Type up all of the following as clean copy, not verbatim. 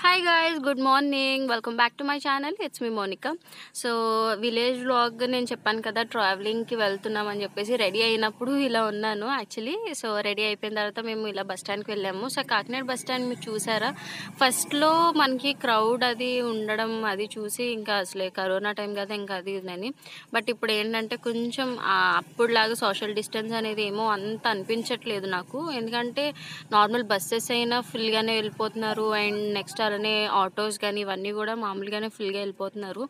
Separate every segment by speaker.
Speaker 1: Hi guys, good morning. Welcome back to my channel. It's me Monica. So village vlog నేను చెప్పాను కదా, ట్రావెలింగ్కి వెళ్తున్నామని చెప్పేసి రెడీ అయినప్పుడు ఇలా ఉన్నాను యాక్చువల్లీ. సో రెడీ అయిపోయిన తర్వాత మేము ఇలా బస్ స్టాండ్కి వెళ్ళాము. సో కాకినాడ బస్ స్టాండ్ మీరు చూసారా? ఫస్ట్లో మనకి క్రౌడ్ అది ఉండడం అది చూసి ఇంకా అసలే కరోనా టైం కదా ఇంకా అది ఇదని. బట్ ఇప్పుడు ఏంటంటే కొంచెం అప్పుడులాగా సోషల్ డిస్టెన్స్ అనేది ఏమో అంత అనిపించట్లేదు నాకు. ఎందుకంటే నార్మల్ బస్సెస్ అయినా ఫుల్గానే వెళ్ళిపోతున్నారు, అండ్ నెక్స్ట్ అలానే ఆటోస్ కానీ ఇవన్నీ కూడా మామూలుగానే ఫుల్గా వెళ్ళిపోతున్నారు.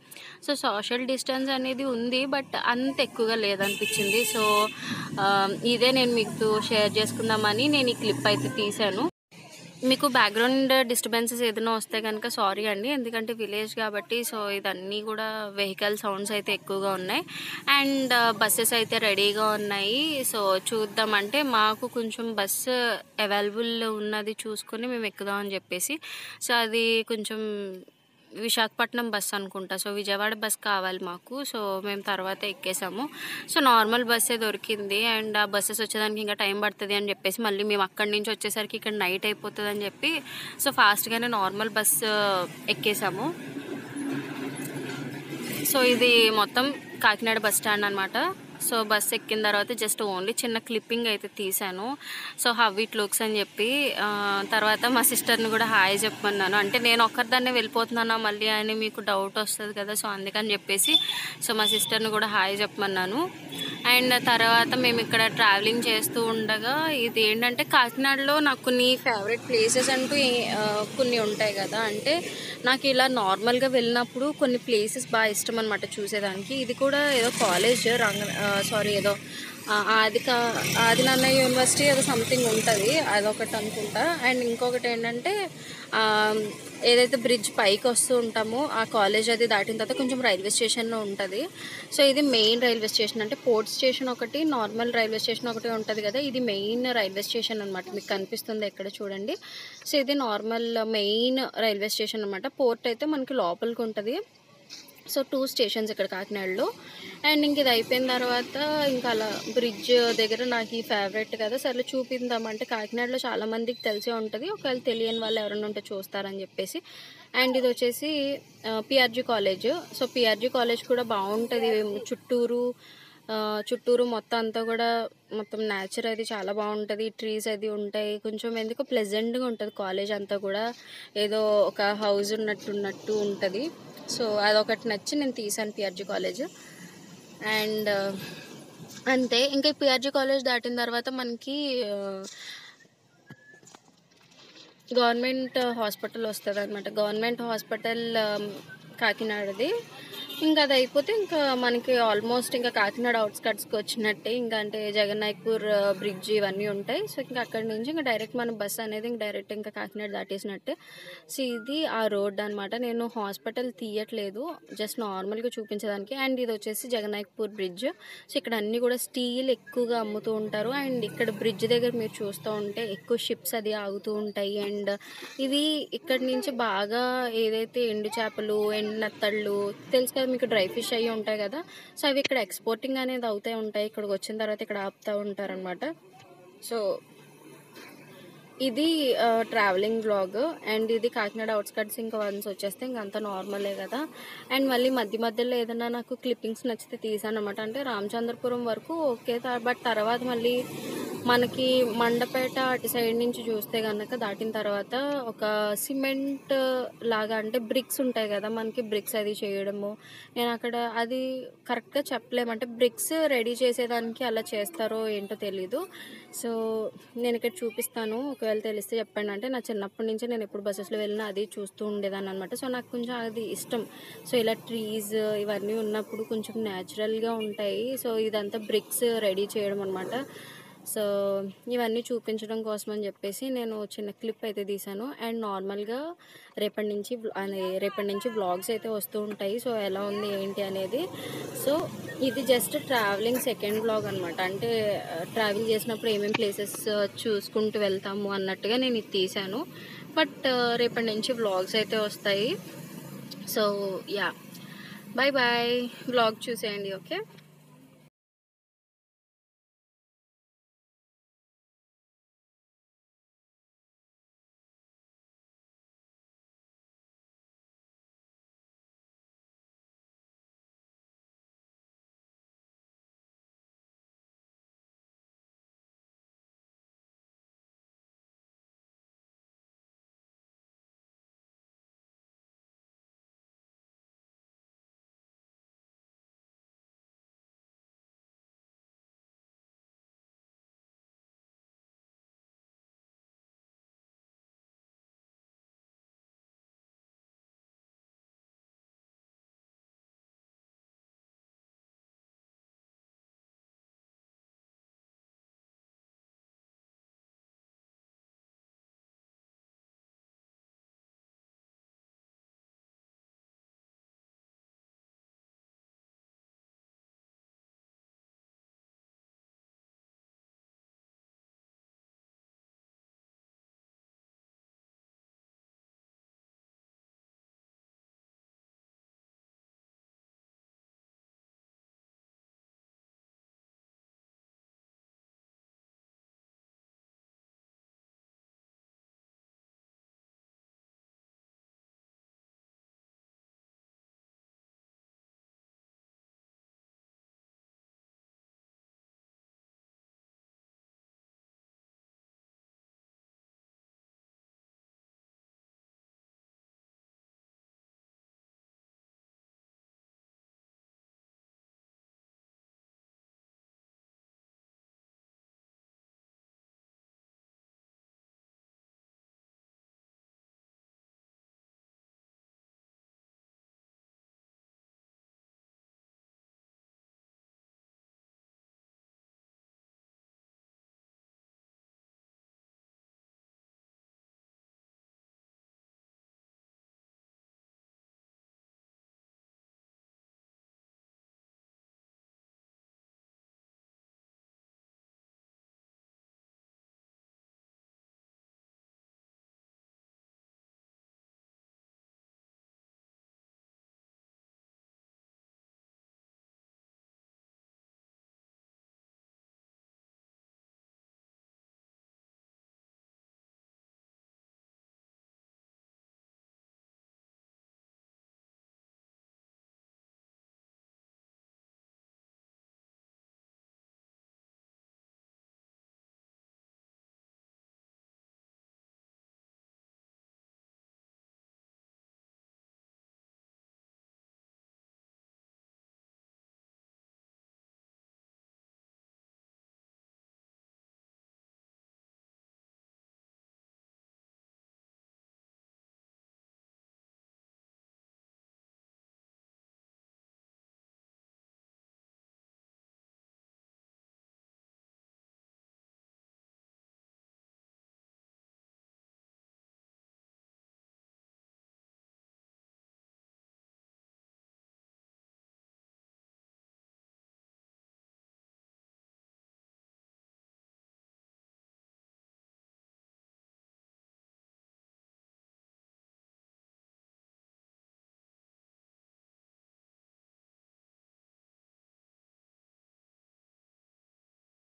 Speaker 1: సో సోషల్ డిస్టెన్స్ అనేది ఉంది, బట్ అంత ఎక్కువగా లేదనిపించింది. సో ఇదే నేను మీకు షేర్ చేసుకుందామని నేను ఈ క్లిప్ అయితే తీశాను. మీకు బ్యాక్గ్రౌండ్ డిస్టర్బెన్సెస్ ఏదైనా వస్తే కనుక సారీ అండి, ఎందుకంటే విలేజ్ కాబట్టి. సో ఇదన్నీ కూడా వెహికల్ సౌండ్స్ అయితే ఎక్కువగా ఉన్నాయి, అండ్ బస్సెస్ అయితే రెడీగా ఉన్నాయి. సో చూద్దామంటే మాకు కొంచెం బస్సు అవైలబుల్ ఉన్నది చూసుకొని మేము ఎక్కుదామని చెప్పేసి. సో అది కొంచెం విశాఖపట్నం బస్ అనుకుంటా. సో విజయవాడ బస్ కావాలి మాకు. సో మేము తర్వాత ఎక్కేసాము. సో నార్మల్ బస్సే దొరికింది, అండ్ ఆ బస్సెస్ వచ్చేదానికి ఇంకా టైం పడుతుంది అని చెప్పేసి మళ్ళీ మేము అక్కడి నుంచి వచ్చేసరికి ఇక్కడ నైట్ అయిపోతుంది అని చెప్పి సో ఫాస్ట్గానే నార్మల్ బస్ ఎక్కేసాము. సో ఇది మొత్తం కాకినాడ బస్ స్టాండ్ అనమాట. సో బస్ ఎక్కిన తర్వాత జస్ట్ ఓన్లీ చిన్న క్లిప్పింగ్ అయితే తీశాను. సో హౌ ఇట్ లుక్స్ అని చెప్పి తర్వాత మా సిస్టర్ని కూడా హాయ్ చెప్పమన్నాను. అంటే నేను ఒక్కరిదాన్నే వెళ్ళిపోతున్నానా మళ్ళీ అని మీకు డౌట్ వస్తుంది కదా, సో అందుకని చెప్పేసి సో మా సిస్టర్ని కూడా హాయ్ చెప్పమన్నాను. అండ్ తర్వాత మేము ఇక్కడ ట్రావెలింగ్ చేస్తూ ఉండగా ఇది ఏంటంటే కాకినాడలో నాకు కొన్ని ఫేవరెట్ ప్లేసెస్ అంటూ కొన్ని ఉంటాయి కదా. అంటే నాకు ఇలా నార్మల్గా వెళ్ళినప్పుడు కొన్ని ప్లేసెస్ బాగా ఇష్టం అనమాట చూసేదానికి. ఇది కూడా ఏదో కాలేజ్ ఏదో ఆదినారాయణ యూనివర్సిటీ ఏదో సంథింగ్ ఉంటుంది, అదొకటి అనుకుంటా. అండ్ ఇంకొకటి ఏంటంటే ఏదైతే బ్రిడ్జ్ పైకి వస్తూ ఉంటామో ఆ కాలేజ్ అది దాటిన తర్వాత కొంచెం రైల్వే స్టేషన్లో ఉంటుంది. సో ఇది మెయిన్ రైల్వే స్టేషన్, అంటే పోర్ట్ స్టేషన్ ఒకటి, నార్మల్ రైల్వే స్టేషన్ ఒకటి ఉంటుంది కదా. ఇది మెయిన్ రైల్వే స్టేషన్ అనమాట. మీకు కనిపిస్తుంది ఎక్కడ చూడండి. సో ఇది నార్మల్ మెయిన్ రైల్వే స్టేషన్ అనమాట. పోర్ట్ అయితే మనకి లోపలికి ఉంటుంది. సో 2 స్టేషన్స్ ఇక్కడ కాకినాడలో. అండ్ ఇంక ఇది అయిపోయిన తర్వాత ఇంకా అలా బ్రిడ్జ్ దగ్గర నాకు ఈ ఫేవరెట్ కదా, సరే చూపిద్దామంటే కాకినాడలో చాలామందికి తెలిసే ఉంటుంది, ఒకవేళ తెలియని వాళ్ళు ఎవరైనా ఉంటే చూస్తారని చెప్పేసి. అండ్ ఇది వచ్చేసి PRG college. So PRG college కూడా బాగుంటుంది. చుట్టూరు మొత్తం అంతా కూడా మొత్తం నేచర్ అది చాలా బాగుంటుంది, ట్రీస్ అది ఉంటాయి. కొంచెం ఎందుకో ప్లెజెంట్గా ఉంటుంది కాలేజ్ అంతా కూడా, ఏదో ఒక హౌస్ ఉన్నట్టు ఉంటుంది. సో అదొకటి నచ్చి నేను తీసాను పిఆర్జీ కాలేజ్. అండ్ అంతే. ఇంకా పిఆర్జీ కాలేజ్ దాటిన తర్వాత మనకి గవర్నమెంట్ హాస్పిటల్ వస్తుంది అనమాట. గవర్నమెంట్ హాస్పిటల్ కాకినాడది. ఇంకా అది అయిపోతే ఇంకా మనకి ఆల్మోస్ట్ ఇంకా కాకినాడ అవుట్స్కట్స్కి వచ్చినట్టే. ఇంకా అంటే జగన్నాయకపూర్ బ్రిడ్జ్ ఇవన్నీ ఉంటాయి. సో ఇంకా అక్కడి నుంచి ఇంకా డైరెక్ట్ మన బస్ అనేది ఇంకా డైరెక్ట్ ఇంకా కాకినాడ దాటేసినట్టే. సో ఇది ఆ రోడ్ అనమాట. నేను హాస్పిటల్ తీయట్లేదు, జస్ట్ నార్మల్గా చూపించడానికి. అండ్ ఇది వచ్చేసి జగన్నాయకపూర్ బ్రిడ్జ్. సో ఇక్కడ అన్నీ కూడా స్టీల్ ఎక్కువగా అమ్ముతూ ఉంటారు. అండ్ ఇక్కడ బ్రిడ్జ్ దగ్గర మీరు చూస్తూ ఉంటే ఎక్కువ షిప్స్ అది ఆగుతూ ఉంటాయి. అండ్ ఇది ఇక్కడ నుంచి బాగా ఏదైతే ఎండు చేపలు, ఎండు నత్తళ్ళు తెలుసు కదా మీకు, డ్రై ఫిష్ అయ్యి ఉంటాయి కదా. సో అవి ఇక్కడ ఎక్స్పోర్టింగ్ అనేది అవుతూ ఉంటాయి. ఇక్కడికి వచ్చిన తర్వాత ఇక్కడ ఆపుతూ ఉంటారనమాట. సో ఇది ట్రావెలింగ్ బ్లాగ్. అండ్ ఇది కాకినాడ అవుట్స్కట్స్ ఇంకా వన్స్ వచ్చేస్తే ఇంకంతా నార్మలే కదా. అండ్ మళ్ళీ మధ్యలో ఏదైనా నాకు క్లిప్పింగ్స్ నచ్చితే తీసాను అనమాట. అంటే రామచంద్రపురం వరకు ఓకే, బట్ తర్వాత మళ్ళీ మనకి మండపేట అటు సైడ్ నుంచి చూస్తే కనుక దాటిన తర్వాత ఒక సిమెంట్ లాగా, అంటే బ్రిక్స్ ఉంటాయి కదా మనకి, బ్రిక్స్ అది చేయడము నేను అక్కడ అది కరెక్ట్గా చెప్పలేము. అంటే బ్రిక్స్ రెడీ చేసేదానికి అలా చేస్తారో ఏంటో తెలీదు. సో నేను ఇక్కడ చూపిస్తాను, ఒకవేళ తెలిస్తే చెప్పండి. అంటే నా చిన్నప్పటి నుంచి నేను ఎప్పుడు బస్సెస్లో వెళ్ళినా అది చూస్తూ ఉండేదాన్ని అనమాట. సో నాకు కొంచెం అది ఇష్టం. సో ఇలా ట్రీస్ ఇవన్నీ ఉన్నప్పుడు కొంచెం న్యాచురల్గా ఉంటాయి. సో ఇదంతా బ్రిక్స్ రెడీ చేయడం అనమాట. సో ఇవన్నీ చూపించడం కోసం అని చెప్పేసి నేను చిన్న క్లిప్ అయితే తీసాను. అండ్ నార్మల్గా రేపటి నుంచి వ్లాగ్స్ అయితే వస్తూ ఉంటాయి. సో ఎలా ఉంది ఏంటి అనేది. సో ఇది జస్ట్ ట్రావెలింగ్ సెకండ్ వ్లాగ్ అనమాట. అంటే ట్రావెల్ చేసినప్పుడు ఏమేమి ప్లేసెస్ చూసుకుంటూ వెళ్తాము అన్నట్టుగా నేను ఇది తీసాను. బట్ రేపటి నుంచి వ్లాగ్స్ అయితే వస్తాయి. So yeah, bye bye. Vlog చూసేయండి. ఓకే.